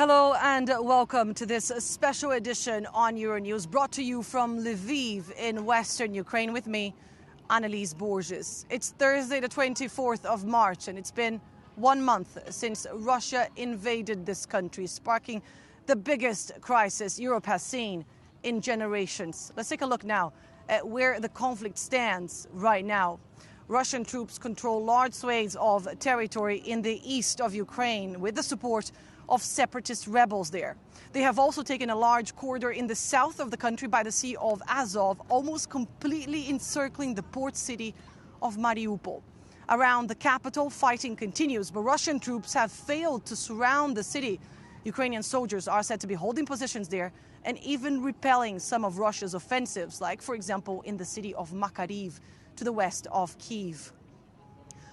Hello and welcome to this special edition on Euronews, brought to you from Lviv in western Ukraine with me, Annalise Borges. It's Thursday the 24th of March and it's been 1 month since Russia invaded this country, sparking the biggest crisis Europe has seen in generations. Let's take a look now at where the conflict stands right now. Russian troops control large swathes of territory in the east of Ukraine with the support of separatist rebels there. They have also taken a large corridor in the south of the country by the Sea of Azov, almost completely encircling the port city of Mariupol. Around the capital, fighting continues, but Russian troops have failed to surround the city. Ukrainian soldiers are said to be holding positions there and even repelling some of Russia's offensives, like, for example, in the city of Makariv to the west of Kyiv.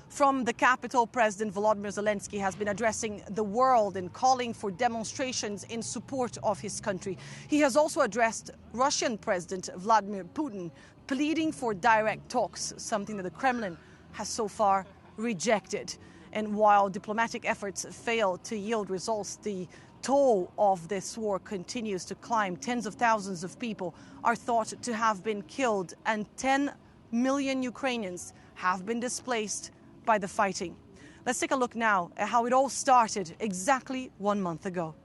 From the capital, President Volodymyr Zelensky has been addressing the world and calling for demonstrations in support of his country. He has also addressed Russian President Vladimir Putin, pleading for direct talks, something that the Kremlin has so far rejected. And while diplomatic efforts fail to yield results, the toll of this war continues to climb. Tens of thousands of people are thought to have been killed, and 10 million Ukrainians have been displaced by the fighting. Let's take a look now at how it all started exactly 1 month ago.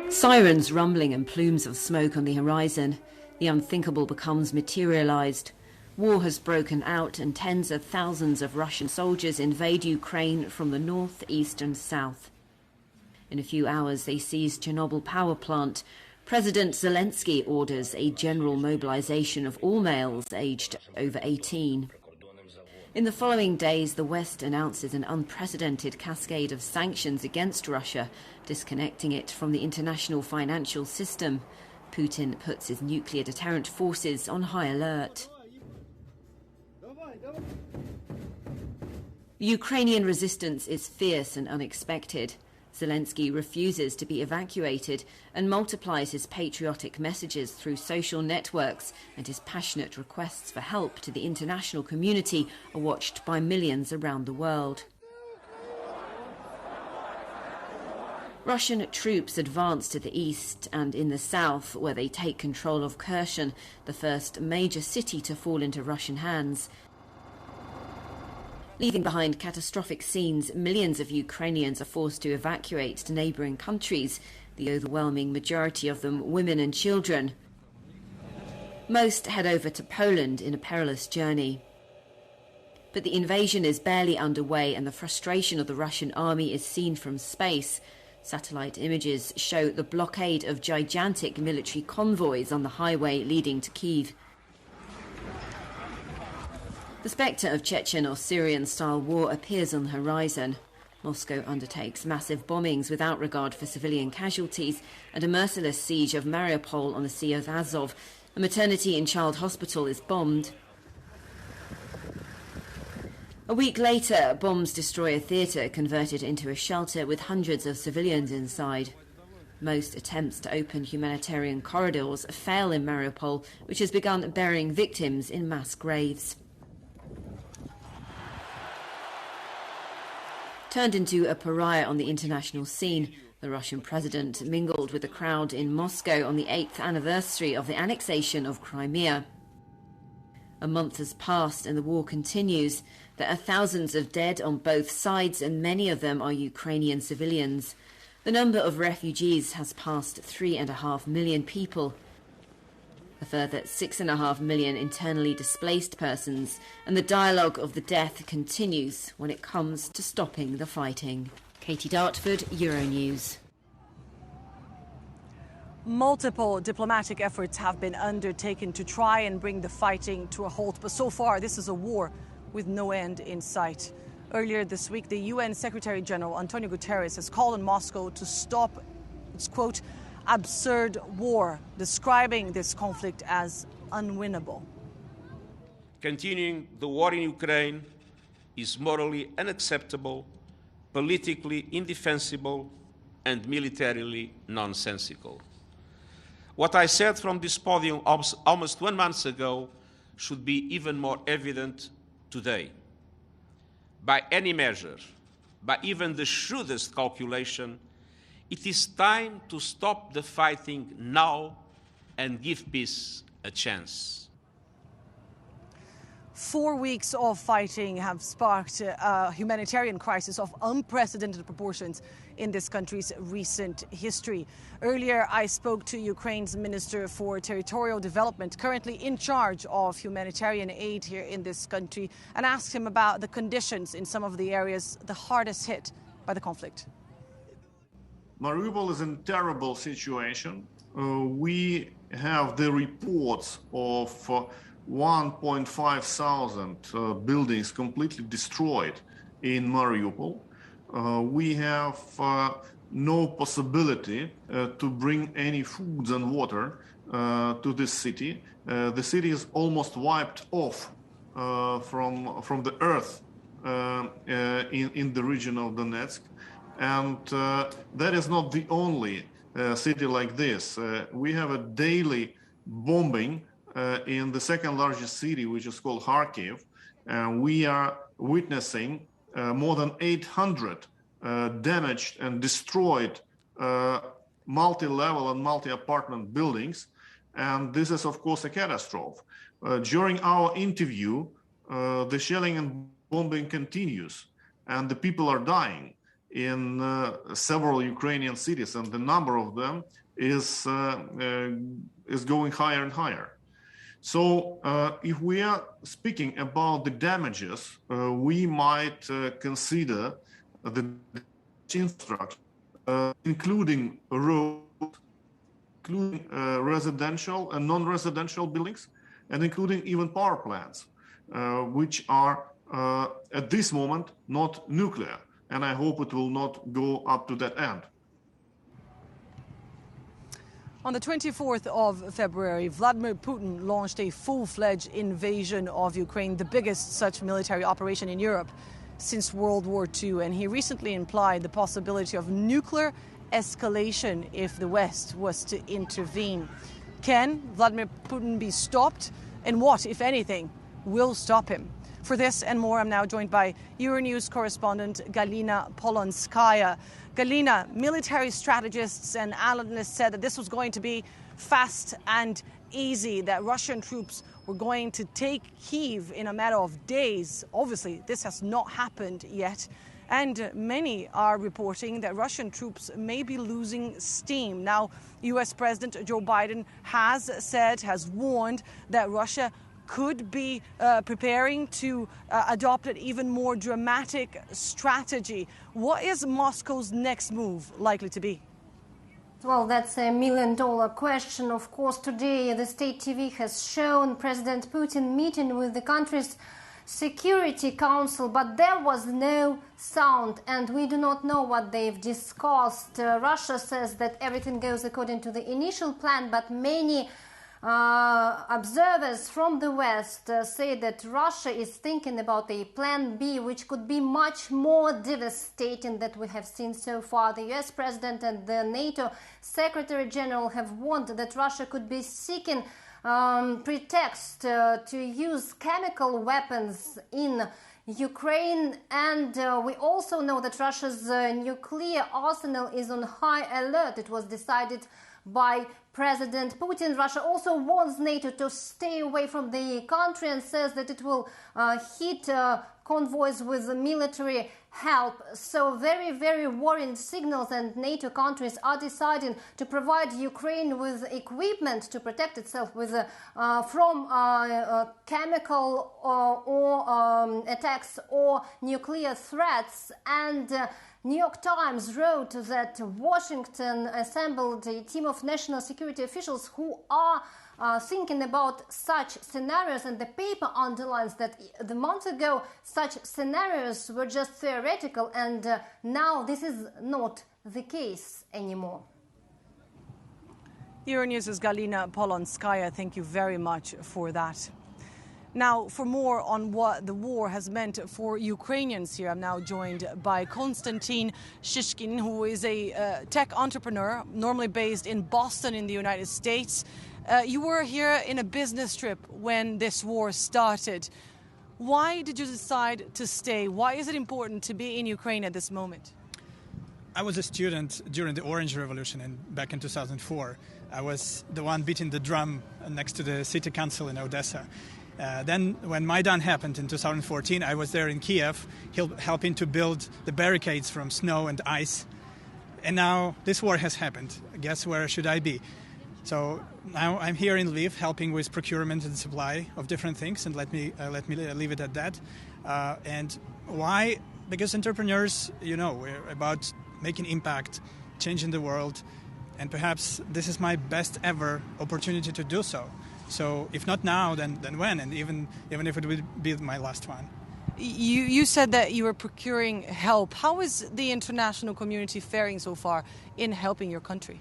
Sirens rumbling and plumes of smoke on the horizon. The unthinkable becomes materialized. War has broken out and tens of thousands of Russian soldiers invade Ukraine from the north, east and south. In a few hours they seize Chernobyl power plant. President Zelensky orders a general mobilization of all males aged over 18. In the following days, the West announces an unprecedented cascade of sanctions against Russia, disconnecting it from the international financial system. Putin puts his nuclear deterrent forces on high alert. The Ukrainian resistance is fierce and unexpected. Zelensky refuses to be evacuated and multiplies his patriotic messages through social networks, and his passionate requests for help to the international community are watched by millions around the world. Russian troops advance to the east and in the south, where they take control of Kherson, the first major city to fall into Russian hands. Leaving behind catastrophic scenes, millions of Ukrainians are forced to evacuate to neighbouring countries, the overwhelming majority of them women and children. Most head over to Poland in a perilous journey. But the invasion is barely underway and the frustration of the Russian army is seen from space. Satellite images show the blockade of gigantic military convoys on the highway leading to Kyiv. The spectre of Chechen or Syrian-style war appears on the horizon. Moscow undertakes massive bombings without regard for civilian casualties and a merciless siege of Mariupol on the Sea of Azov. A maternity and child hospital is bombed. A week later, bombs destroy a theatre converted into a shelter with hundreds of civilians inside. Most attempts to open humanitarian corridors fail in Mariupol, which has begun burying victims in mass graves. Turned into a pariah on the international scene, the Russian president mingled with the crowd in Moscow on the 8th anniversary of the annexation of Crimea. A month has passed and the war continues. There are thousands of dead on both sides and many of them are Ukrainian civilians. The number of refugees has passed 3.5 million people. A further 6.5 million internally displaced persons, and the dialogue of the death continues when it comes to stopping the fighting. Katie Dartford, Euronews. Multiple diplomatic efforts have been undertaken to try and bring the fighting to a halt, but so far this is a war with no end in sight. Earlier this week, the UN Secretary General Antonio Guterres has called on Moscow to stop its, quote, absurd war, describing this conflict as unwinnable. Continuing the war in Ukraine is morally unacceptable, politically indefensible, and militarily nonsensical. What I said from this podium almost 1 month ago should be even more evident today. By any measure, by even the shrewdest calculation, it is time to stop the fighting now and give peace a chance. 4 weeks of fighting have sparked a humanitarian crisis of unprecedented proportions in this country's recent history. Earlier, I spoke to Ukraine's Minister for Territorial Development, currently in charge of humanitarian aid here in this country, and asked him about the conditions in some of the areas the hardest hit by the conflict. Mariupol is in a terrible situation. We have the reports of 1.5 thousand buildings completely destroyed in Mariupol. We have no possibility to bring any foods and water to this city. The city is almost wiped off from the earth in the region of Donetsk. And that is not the only city like this. We have a daily bombing in the second largest city, which is called Kharkiv. And we are witnessing more than 800 damaged and destroyed multi-level and multi-apartment buildings. And this is, of course, a catastrophe. During our interview, the shelling and bombing continues, and the people are dying in several Ukrainian cities, and the number of them is going higher and higher. So if we are speaking about the damages, we might consider the infrastructure, including roads, including residential and non-residential buildings, and including even power plants, which are at this moment not nuclear. And I hope it will not go up to that end. On the 24th of February, Vladimir Putin launched a full-fledged invasion of Ukraine, the biggest such military operation in Europe since World War II. And he recently implied the possibility of nuclear escalation if the West was to intervene. Can Vladimir Putin be stopped? And what, if anything, will stop him? For this and more, I'm now joined by Euronews correspondent Galina Polonskaya. Galina, military strategists and analysts said that this was going to be fast and easy, that Russian troops were going to take Kyiv in a matter of days. Obviously, this has not happened yet. And many are reporting that Russian troops may be losing steam. Now, US President Joe Biden has warned that Russia could be preparing to adopt an even more dramatic strategy. What is Moscow's next move likely to be? Well, that's a million-dollar question. Of course, today the state TV has shown President Putin meeting with the country's Security Council, but there was no sound, and we do not know what they've discussed. Russia says that everything goes according to the initial plan, but many observers from the West say that Russia is thinking about a plan B, which could be much more devastating than we have seen so far. The US President and the NATO Secretary General have warned that Russia could be seeking pretext to use chemical weapons in Ukraine, and we also know that Russia's nuclear arsenal is on high alert. It was decided by President Putin. Russia also warns NATO to stay away from the country and says that it will hit convoys with military help. So very, very worrying signals, and NATO countries are deciding to provide Ukraine with equipment to protect itself with from chemical or attacks or nuclear threats. And New York Times wrote that Washington assembled a team of national security officials who are thinking about such scenarios, and the paper underlines that the month ago such scenarios were just theoretical, and now this is not the case anymore. Euronews' Galina Polonskaya, thank you very much for that. Now, for more on what the war has meant for Ukrainians here, I'm now joined by Konstantin Shishkin, who is a tech entrepreneur, normally based in Boston in the United States. You were here in a business trip when this war started. Why did you decide to stay? Why is it important to be in Ukraine at this moment? I was a student during the Orange Revolution back in 2004. I was the one beating the drum next to the city council in Odessa. Then when Maidan happened in 2014, I was there in Kiev helping to build the barricades from snow and ice. And now this war has happened. Guess where should I be? So now I'm here in Lviv helping with procurement and supply of different things, and let me leave it at that. And why? Because entrepreneurs, we're about making impact, changing the world, and perhaps this is my best ever opportunity to do so. So if not now, then when? And even if it would be my last one. You said that you were procuring help. How is the international community faring so far in helping your country?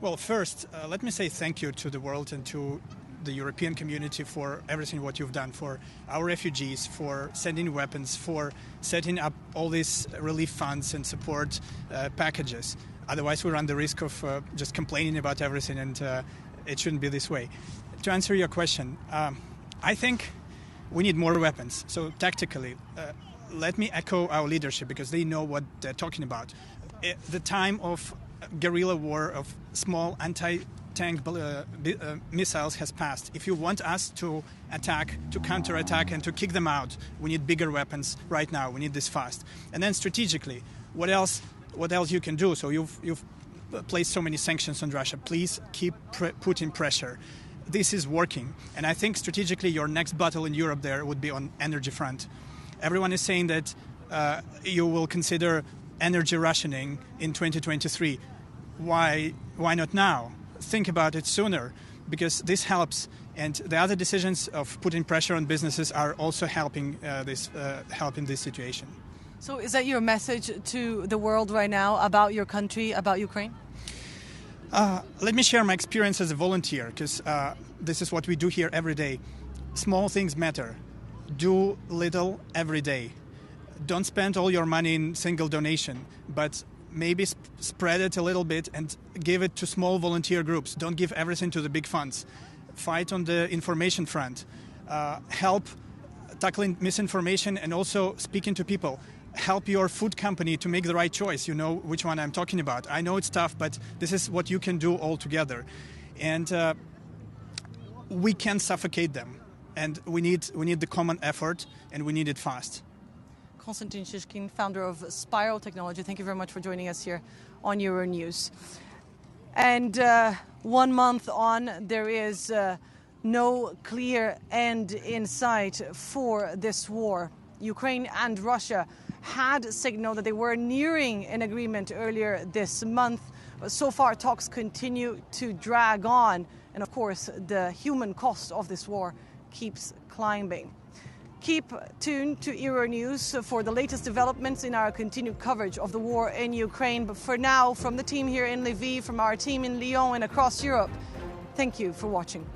Well, first, let me say thank you to the world and to the European community for everything what you've done for our refugees, for sending weapons, for setting up all these relief funds and support packages. Otherwise, we run the risk of just complaining about everything, and it shouldn't be this way. To answer your question, I think we need more weapons. So tactically, let me echo our leadership because they know what they're talking about. The time of guerrilla war of small anti-tank missiles has passed. If you want us to attack, to counterattack, and to kick them out, we need bigger weapons right now. We need this fast. And then strategically, what else you can do? So you've placed so many sanctions on Russia. Please keep putting pressure. This is working. And I think strategically your next battle in Europe there would be on energy front. Everyone is saying that you will consider energy rationing in 2023. Why not now? Think about it sooner, because this helps. And the other decisions of putting pressure on businesses are also helping this situation. So is that your message to the world right now about your country, about Ukraine? Let me share my experience as a volunteer, because this is what we do here every day. Small things matter. Do little every day. Don't spend all your money in single donation, but maybe spread it a little bit and give it to small volunteer groups. Don't give everything to the big funds. Fight on the information front. Help tackling misinformation and also speaking to people. Help your food company to make the right choice. You know which one I'm talking about. I know it's tough, but this is what you can do all together. And we can't suffocate them. And we need the common effort, and we need it fast. Konstantin Shishkin, founder of Spiral Technology, thank you very much for joining us here on Euronews. And 1 month on, there is no clear end in sight for this war. Ukraine and Russia had signaled that they were nearing an agreement earlier this month. But so far, talks continue to drag on. And of course, the human cost of this war keeps climbing. Keep tuned to Euronews for the latest developments in our continued coverage of the war in Ukraine. But for now, from the team here in Lviv, from our team in Lyon and across Europe, thank you for watching.